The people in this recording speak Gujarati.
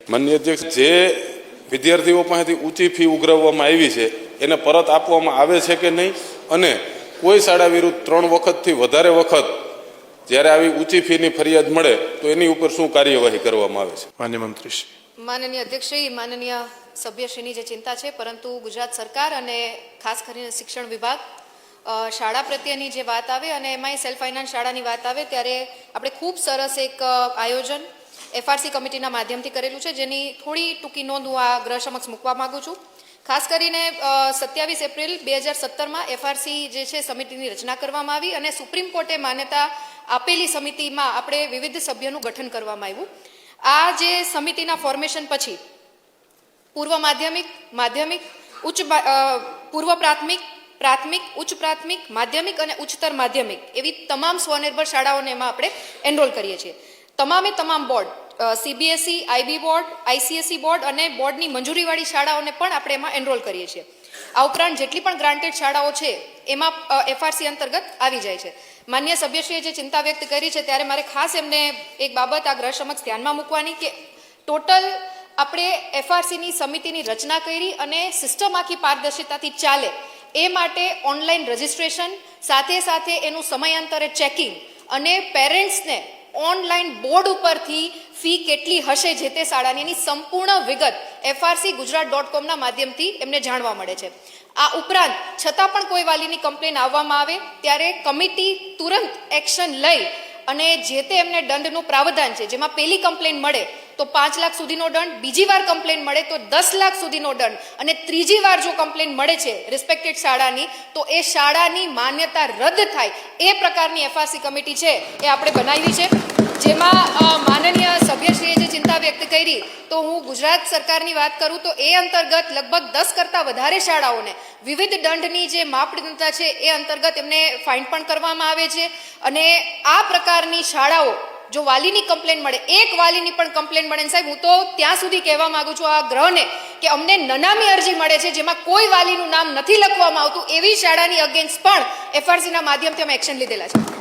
માનનીય અધ્યક્ષ, જે વિદ્યાર્થીઓ પાસેથી ઊંચી ફી ઉઘરાવવામાં આવી છે એને પરત આપવામાં આવે છે કે નહીં, અને કોઈ શાળા વિરુદ્ધ 3 વખતથી વધારે વખત જ્યારે આવી ઊંચી ફીની ફરિયાદ મળે તો એની ઉપર શું કાર્યવાહી કરવામાં આવે છે? માન્ય મંત્રી. માનનીય અધ્યક્ષશ્રી, માનનીય સભ્યશ્રીની જે ચિંતા છે, પરંતુ ગુજરાત સરકાર અને ખાસ કરીને શિક્ષણ વિભાગ શાળા પ્રત્યેની જે વાત આવે અને એમાંય સેલ્ફ ફાઇનાન્સ શાળાની વાત આવે ત્યારે આપણે ખૂબ સરસ એક આયોજન એફઆરસી કમિટીના માધ્યમથી કરેલું છે, જેની થોડી ટૂંકી નોંધ હું આ ગ્રહ સમક્ષ મૂકવા માગું છું. ખાસ કરીને 27 એપ્રિલ 2017માં એફઆરસી જે છે સમિતિની રચના કરવામાં આવી અને સુપ્રીમ કોર્ટે માન્યતા આપેલી સમિતિમાં આપણે વિવિધ સભ્યોનું ગઠન કરવામાં આવ્યું. આ જે સમિતિના ફોર્મેશન પછી પૂર્વ માધ્યમિક, માધ્યમિક, પૂર્વ પ્રાથમિક, પ્રાથમિક, ઉચ્ચ પ્રાથમિક, માધ્યમિક અને ઉચ્ચતર માધ્યમિક એવી તમામ સ્વનિર્ભર શાળાઓને એમાં આપણે એનરોલ કરીએ છીએ. તમામે તમામ board, CBSE, IB board, ICSE board અને બોર્ડની મંજૂરીવાળી શાળાઓને પણ આપણે એમાં એનરોલ કરીએ છીએ. આ ઉપરાંત જેટલી પણ ગ્રાન્ટેડ શાળાઓ છે એમાં એફઆરસી અંતર્ગત આવી જાય છે. માન્ય સભ્યશ્રીએ જે ચિંતા વ્યક્ત કરી છે ત્યારે મારે ખાસ એમને એક બાબત આ ગ્રહ સમક્ષ ધ્યાનમાં મૂકવાની કે ટોટલ આપણે એફઆરસીની સમિતિની રચના કરી અને સિસ્ટમ આખી પારદર્શિતાથી ચાલે એ માટે ઓનલાઈન રજિસ્ટ્રેશન, સાથે સાથે એનું સમયાંતરે ચેકિંગ અને પેરેન્ટ્સને ઓનલાઈન બોર્ડ ઉપરથી ફી કેટલી હશે જે તે શાળાની એની સંપૂર્ણ વિગત frcgujarat.com ના માધ્યમથી એમને જાણવા મળે છે. આ ઉપરાંત છતાં પણ કોઈ વાલીની કમ્પ્લેન આવવામાં આવે ત્યારે કમિટી તુરંત એક્શન લઈ અને જે તે એમને દંડનું પ્રાવધાન છે, જેમાં પહેલી કમ્પ્લેન મળે તો 5 લાખ સુધીનો દંડ, બીજી વાર કમ્પ્લેન મળે તો 10 લાખ સુધીનો દંડ અને ત્રીજી વાર જો કમ્પ્લેન મળે છે રિસ્પેક્ટેડ શાળાની તો એ શાળાની માન્યતા રદ થાય એ પ્રકારની એફઆરસી કમિટી છે એ આપણે બનાવી છે. જેમાં માનનીય સભ્યશ્રીએ જે ચિંતા વ્યક્ત કરી તો હું ગુજરાત સરકારની વાત કરું તો એ અંતર્ગત લગભગ 10 કરતાં વધારે શાળાઓને વિવિધ દંડની જે માપદંડતા છે એ અંતર્ગત એમને ફાઇન પણ કરવામાં આવે છે. અને આ પ્રકારની શાળાઓ જો વાલીની કમ્પ્લેન મળે, એક વાલીની પણ કમ્પ્લેન મળે, સાહેબ હું તો ત્યાં સુધી કહેવા માંગુ છું આ ગ્રહને કે અમને નનામી અરજી મળે છે જેમાં કોઈ વાલીનું નામ નથી લખવામાં આવતું એવી શાળાની અગેન્સ્ટ પણ એફઆરસીના માધ્યમથી અમે એક્શન લીધેલા છે.